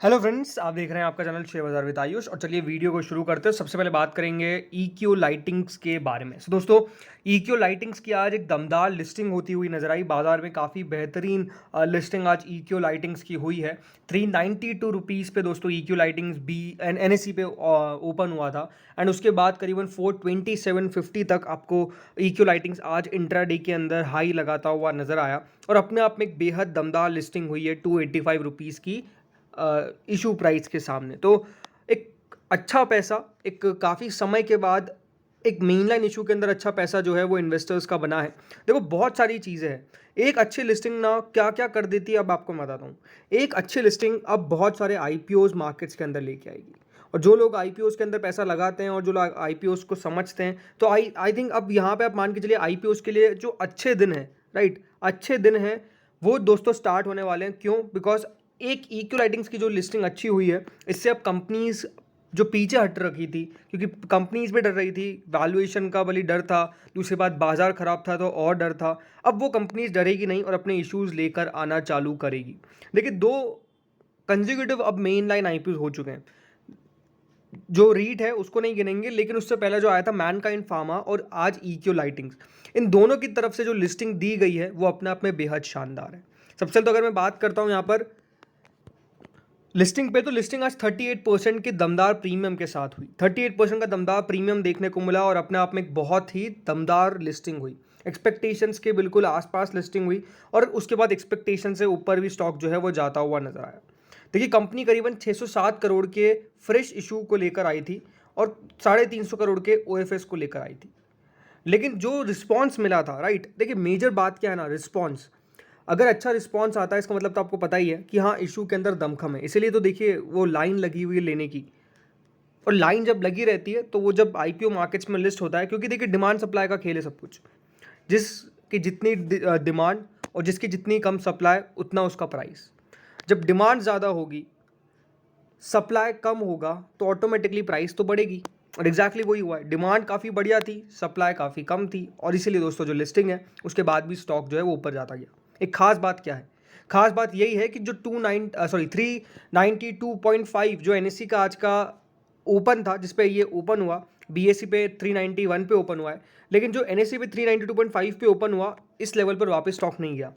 Hello friends, आप देख रहे हैं आपका चैनल शेयर बाजार विद आयुष। और चलिए वीडियो को शुरू करते हैं। सबसे पहले बात करेंगे EQ लाइटिंग्स के बारे में। दोस्तों, EQ लाइटिंग्स की आज एक दमदार लिस्टिंग होती हुई नजर आई। बाजार में काफ़ी बेहतरीन लिस्टिंग आज EQ लाइटिंग्स की हुई है। 392 रुपीज़ पे दोस्तों EQ लाइटिंग्स NSE पे ओपन हुआ था। एंड उसके बाद करीबन 427.50 तक आपको EQ लाइटिंग्स आज इंट्राडे के अंदर हाई लगाता हुआ नजर आया और अपने आप में एक बेहद दमदार लिस्टिंग हुई है 285 रुपीज़ की इशू प्राइस के सामने। तो एक अच्छा पैसा, एक काफ़ी समय के बाद एक मेन लाइन इशू के अंदर अच्छा पैसा जो है वो इन्वेस्टर्स का बना है। देखो, बहुत सारी चीज़ें हैं। एक अच्छी लिस्टिंग ना क्या क्या कर देती है, अब आपको मैं बताता हूँ। एक अच्छी लिस्टिंग अब बहुत सारे IPOs मार्केट्स के अंदर लेके आएगी। और जो लोग IPOs के अंदर पैसा लगाते हैं और जो लोग IPOs को समझते हैं, तो आई थिंक अब यहाँ पे आप मान के चलिए IPOs के लिए जो अच्छे दिन हैं, राइट, अच्छे दिन हैं, वो दोस्तों स्टार्ट होने वाले हैं। क्यों? बिकॉज एक EQ लाइटिंग्स की जो लिस्टिंग अच्छी हुई है, इससे अब कंपनीज जो पीछे हट रखी थी, क्योंकि कंपनीज भी डर रही थी, वैल्यूएशन का भले डर था, दूसरी बात बाजार खराब था तो और डर था। अब वो कंपनीज डरेगी नहीं और अपने इश्यूज लेकर आना चालू करेगी। देखिए, दो कंजिक्यूटिव अब मेन लाइन IPOs हो चुके हैं। जो रीट है उसको नहीं गिनेंगे, लेकिन उससे पहले जो आया था मैनकाइंड फार्मा और आज EQ लाइटिंग्स, इन दोनों की तरफ से जो लिस्टिंग दी गई है वो अपने आप में बेहद शानदार है। सबसे पहले तो अगर मैं बात करता हूँ यहाँ पर लिस्टिंग पे, तो लिस्टिंग आज 38% के दमदार प्रीमियम के साथ हुई। 38% का दमदार प्रीमियम देखने को मिला और अपने आप में एक बहुत ही दमदार लिस्टिंग हुई। एक्सपेक्टेशंस के बिल्कुल आसपास लिस्टिंग हुई और उसके बाद एक्सपेक्टेशन से ऊपर भी स्टॉक जो है वो जाता हुआ नजर आया। देखिए, कंपनी करीबन 607 करोड़ के फ्रेश इशू को लेकर आई थी और 350 करोड़ के OFS को लेकर आई थी। लेकिन जो रिस्पॉन्स मिला था, राइट, देखिए मेजर बात क्या है ना, रिस्पॉन्स। अगर अच्छा रिस्पॉन्स आता है इसका मतलब तो आपको पता ही है कि हाँ, इशू के अंदर दमखम है। इसीलिए तो देखिए वो लाइन लगी हुई है लेने की। और लाइन जब लगी रहती है तो वो जब IPO मार्केट्स में लिस्ट होता है, क्योंकि देखिए डिमांड सप्लाई का खेल है सब कुछ। जिसकी जितनी डिमांड और जिसकी जितनी कम सप्लाई उतना उसका प्राइस। जब डिमांड ज़्यादा होगी, सप्लाई कम होगा, तो ऑटोमेटिकली प्राइस तो बढ़ेगी। और एग्जैक्टली वही हुआ है। डिमांड काफ़ी बढ़िया थी, सप्लाई काफ़ी कम थी, और इसीलिए दोस्तों जो लिस्टिंग है उसके बाद भी स्टॉक जो है वो ऊपर जाता गया। एक खास बात क्या है? खास बात यही है कि जो 392.5 जो NSE का आज का ओपन था, जिसपे ये ओपन हुआ, BSE पे 391 पे ओपन हुआ है, लेकिन जो NSE पे 392.5 पे ओपन हुआ, इस लेवल पर वापस स्टॉक नहीं गया।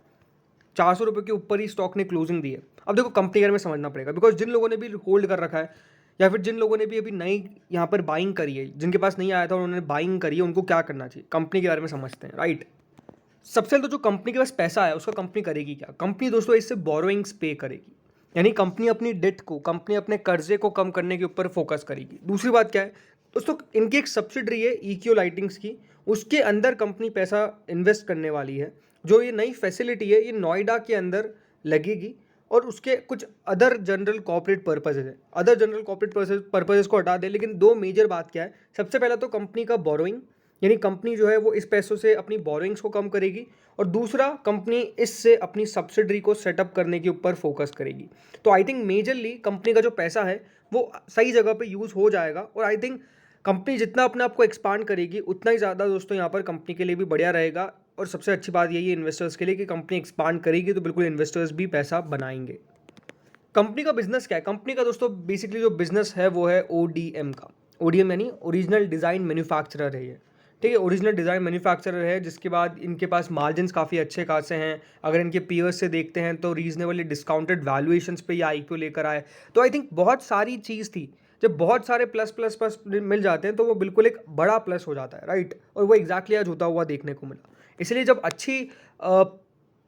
400 रुपये के ऊपर ही स्टॉक ने क्लोजिंग दी है। अब देखो, कंपनी के बारे में समझना पड़ेगा, बिकॉज जिन लोगों ने भी होल्ड कर रखा है या फिर जिन लोगों ने भी अभी नई यहाँ पर बाइंग करी है, जिनके पास नहीं आया था उन्होंने बाइंग करी है, उनको क्या करना चाहिए, कंपनी के बारे में समझते हैं, राइट। सबसे पहले तो जो कंपनी के पास पैसा है उसका कंपनी करेगी क्या? कंपनी दोस्तों इससे बोरोइंग्स पे करेगी, यानी कंपनी अपनी डेट को, कंपनी अपने कर्जे को कम करने के ऊपर फोकस करेगी। दूसरी बात क्या है दोस्तों, इनकी एक सब्सिडरी है EQ लाइटिंग्स की, उसके अंदर कंपनी पैसा इन्वेस्ट करने वाली है। जो ये नई फैसिलिटी है ये नोएडा के अंदर लगेगी और उसके कुछ अदर जनरल कॉर्पोरेट पर्पजेज है। अदर जनरल कॉर्पोरेट पर्पजेज को हटा दे, लेकिन दो मेजर बात क्या है? सबसे पहला तो कंपनी का बोरोइंग, यानी कंपनी जो है वो इस पैसों से अपनी बोरोइंग्स को कम करेगी, और दूसरा कंपनी इससे अपनी सब्सिडरी को सेटअप करने के ऊपर फोकस करेगी। तो आई थिंक मेजरली कंपनी का जो पैसा है वो सही जगह पे यूज़ हो जाएगा। और आई थिंक कंपनी जितना अपने आप को एक्सपांड करेगी उतना ही ज़्यादा दोस्तों यहाँ पर कंपनी के लिए भी बढ़िया रहेगा। और सबसे अच्छी बात यही है इन्वेस्टर्स के लिए कि कंपनी एक्सपांड करेगी तो बिल्कुल इन्वेस्टर्स भी पैसा बनाएंगे। कंपनी का बिजनेस क्या है? कंपनी का दोस्तों बेसिकली जो बिजनेस है वो है ODM का। ODM यानी ओरिजिनल डिज़ाइन मैन्युफैक्चरर है ये, ठीक है, ओरिजिनल डिज़ाइन मैन्युफैक्चरर है, जिसके बाद इनके पास मार्जिन्स काफ़ी अच्छे खासे हैं। अगर इनके पीयर्स से देखते हैं तो रीजनेबली डिस्काउंटेड वैल्यूएशंस पे ये IPO लेकर आए। तो आई थिंक बहुत सारी चीज़ थी। जब बहुत सारे प्लस प्लस प्लस मिल जाते हैं तो वो बिल्कुल एक बड़ा प्लस हो जाता है, राइट। और वो एग्जैक्टली आज होता हुआ देखने को मिला। इसलिए जब अच्छी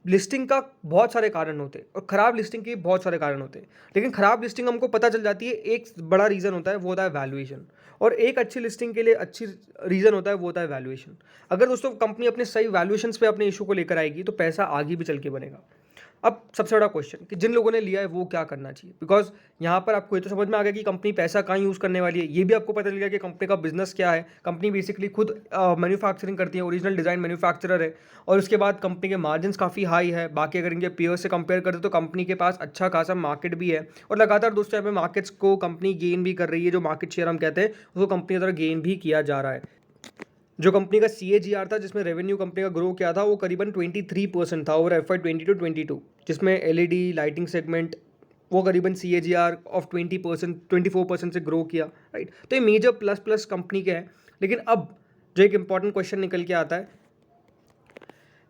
लिस्टिंग का बहुत सारे कारण होते हैं और ख़राब लिस्टिंग के बहुत सारे कारण होते हैं, लेकिन ख़राब लिस्टिंग हमको पता चल जाती है, एक बड़ा रीज़न होता है वो होता है वैल्यूएशन, और एक अच्छी लिस्टिंग के लिए अच्छी रीज़न होता है वो होता है वैल्यूएशन। अगर दोस्तों कंपनी अपने सही वैल्यूएशंस पे अपने इशू को लेकर आएगी तो पैसा आगे भी चल के बनेगा। अब सबसे बड़ा क्वेश्चन कि जिन लोगों ने लिया है वो क्या करना चाहिए, बिकॉज यहाँ पर आपको ये तो समझ में आ गया कि कंपनी पैसा कहाँ यूज़ करने वाली है, ये भी आपको पता चल गया कि कंपनी का बिजनेस क्या है। कंपनी बेसिकली खुद मैन्युफैक्चरिंग करती है, ओरिजिनल डिज़ाइन मैन्युफैक्चरर है, और उसके बाद कंपनी के मार्जिन्स काफ़ी हाई है। बाकी अगर इनके पीयर से कंपेयर करते तो कंपनी के पास अच्छा खासा मार्केट भी है, और लगातार दोस्तों यहाँ पे मार्केट्स को कंपनी गेन भी कर रही है। जो मार्केट शेयर हम कहते हैं उसको कंपनी की तरह गेन भी किया जा रहा है। जो कंपनी का CAGR था, जिसमें रेवेन्यू कंपनी का ग्रो किया था, वो करीबन 23% था ओवर FY 20 to 22, जिसमें LED लाइटिंग सेगमेंट वो करीबन CAGR ऑफ 20% 24% से ग्रो किया, राइट। तो ये मेजर प्लस प्लस कंपनी के हैं। लेकिन अब जो एक इंपॉर्टेंट क्वेश्चन निकल के आता है,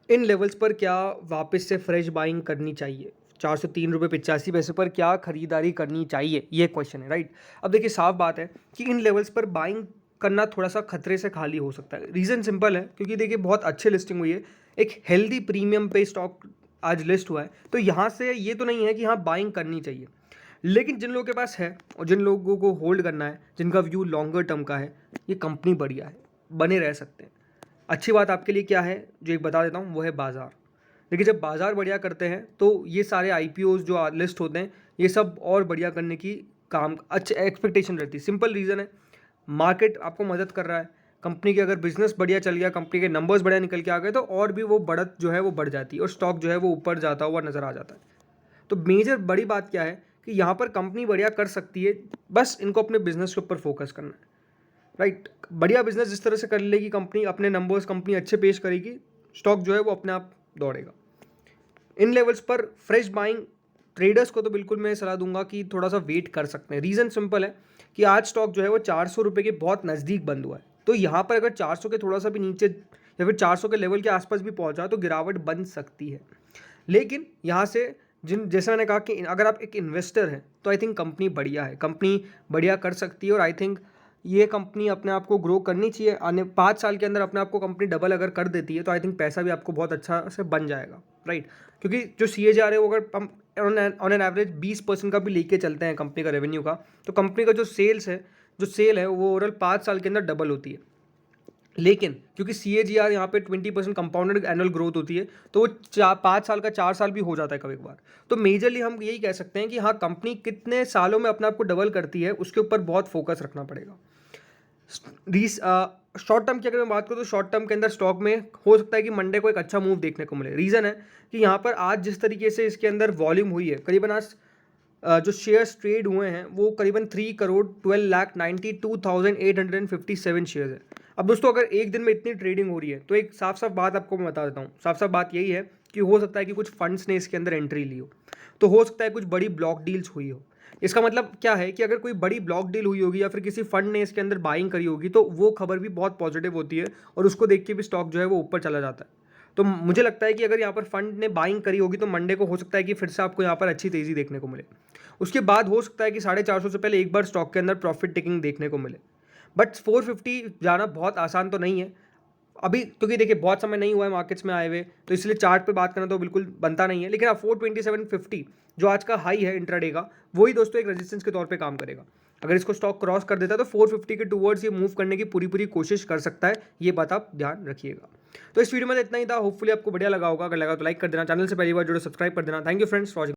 इन लेवल्स पर क्या वापस से फ्रेश बाइंग करनी चाहिए, 403.85 रुपये पर क्या खरीदारी करनी चाहिए, ये क्वेश्चन है, राइट। अब देखिए साफ बात है कि इन लेवल्स पर बाइंग करना थोड़ा सा खतरे से खाली हो सकता है। रीज़न सिंपल है, क्योंकि देखिए बहुत अच्छी लिस्टिंग हुई है, एक हेल्दी प्रीमियम पे स्टॉक आज लिस्ट हुआ है। तो यहाँ से ये तो नहीं है कि हाँ बाइंग करनी चाहिए, लेकिन जिन लोगों के पास है और जिन लोगों को होल्ड करना है, जिनका व्यू लॉन्गर टर्म का है, ये कंपनी बढ़िया है, बने रह सकते हैं। अच्छी बात आपके लिए क्या है जो एक बता देता हूँ, वो है बाज़ार। देखिए जब बाज़ार बढ़िया करते हैं तो ये सारे IPOs जो लिस्ट होते हैं, ये सब और बढ़िया करने की काम अच्छे एक्सपेक्टेशन रहती है। सिंपल रीज़न है, मार्केट आपको मदद कर रहा है, कंपनी के अगर बिजनेस बढ़िया चल गया, कंपनी के नंबर्स बढ़िया निकल के आ गए, तो और भी वो बढ़त जो है वो बढ़ जाती है और स्टॉक जो है वो ऊपर जाता हुआ नज़र आ जाता है। तो मेजर बड़ी बात क्या है कि यहाँ पर कंपनी बढ़िया कर सकती है, बस इनको अपने बिजनेस के ऊपर फोकस करना है, राइट। बढ़िया बिजनेस जिस तरह से कर लेगी कंपनी, अपने नंबर्स कंपनी अच्छे पेश करेगी, स्टॉक जो है वो अपने आप दौड़ेगा। इन लेवल्स पर फ्रेश बाइंग ट्रेडर्स को तो बिल्कुल मैं सलाह दूंगा कि थोड़ा सा वेट कर सकते हैं। रीज़न सिंपल है कि आज स्टॉक जो है वो 400 रुपये के बहुत नज़दीक बंद हुआ है। तो यहाँ पर अगर 400 के थोड़ा सा भी नीचे या फिर 400 के लेवल के आसपास भी पहुँचा तो गिरावट बन सकती है। लेकिन यहाँ से जैसे मैंने कहा कि अगर आप एक इन्वेस्टर हैं तो आई थिंक कंपनी बढ़िया है, कंपनी बढ़िया कर सकती है और आई थिंक ये कंपनी अपने आप को ग्रो करनी चाहिए। आने 5 साल के अंदर अपने आप को कंपनी डबल अगर कर देती है तो आई थिंक पैसा भी आपको बहुत अच्छा से बन जाएगा, राइट। क्योंकि जो CAGR है वो अगर हम ऑन एन एवरेज 20% का भी लेके चलते हैं कंपनी का रेवेन्यू का, तो कंपनी का जो सेल है वो ओवरऑल 5 साल के अंदर डबल होती है। लेकिन क्योंकि CAGR यहाँ पे 20% कंपाउंडेड एनुअल ग्रोथ होती है, तो वो 5 साल का 4 साल भी हो जाता है कभी कभार। तो मेजरली हम यही कह सकते हैं कि हाँ कंपनी कितने सालों में अपने आप को डबल करती है उसके ऊपर बहुत फोकस रखना पड़ेगा। शॉर्ट टर्म की अगर मैं बात करूँ तो शॉर्ट टर्म के अंदर स्टॉक में हो सकता है कि मंडे को एक अच्छा मूव देखने को मिले। रीज़न है कि यहाँ पर आज जिस तरीके से इसके अंदर वॉल्यूम हुई है, करीबन आज जो शेयर्स ट्रेड हुए हैं वो करीबन 3,12,92,857 शेयर्स है। अब दोस्तों अगर एक दिन में इतनी ट्रेडिंग हो रही है तो एक साफ साफ बात आपको मैं बता देता हूँ, साफ साफ बात यही है कि हो सकता है कि कुछ फंड्स ने इसके अंदर एंट्री ली हो, तो हो सकता है कुछ बड़ी ब्लॉक डील्स हुई हो। इसका मतलब क्या है कि अगर कोई बड़ी ब्लॉक डील हुई होगी या फिर किसी फंड ने इसके अंदर बाइंग करी होगी तो वो खबर भी बहुत पॉजिटिव होती है और उसको देख के भी स्टॉक जो है वो ऊपर चला जाता है। तो मुझे लगता है कि अगर यहाँ पर फंड ने बाइंग करी होगी तो मंडे को हो सकता है कि फिर से आपको यहाँ पर अच्छी तेज़ी देखने को मिले। उसके बाद हो सकता है कि 450 से पहले एक बार स्टॉक के अंदर प्रॉफिट टेकिंग देखने को मिले, बट 450 जाना बहुत आसान तो नहीं है अभी, क्योंकि देखिए बहुत समय नहीं हुआ है मार्केट्स में आए हुए, तो इसलिए चार्ट पे बात करना तो बिल्कुल बनता नहीं है। लेकिन आप 427.50 जो आज का हाई है इंट्राडे का, वही दोस्तों एक रेजिस्टेंस के तौर पे काम करेगा। अगर इसको स्टॉक क्रॉस कर देता है तो 450 के टूवर्ड्स ये मूव करने की पूरी कोशिश कर सकता है, ये बात आप ध्यान रखिएगा। तो इस वीडियो में इतना ही था, होपफुली आपको बढ़िया लगा होगा। अगर लगा तो लाइक कर देना, चैनल से पहली बार जुड़े सब्सक्राइब कर देना। Thank you friends for watching.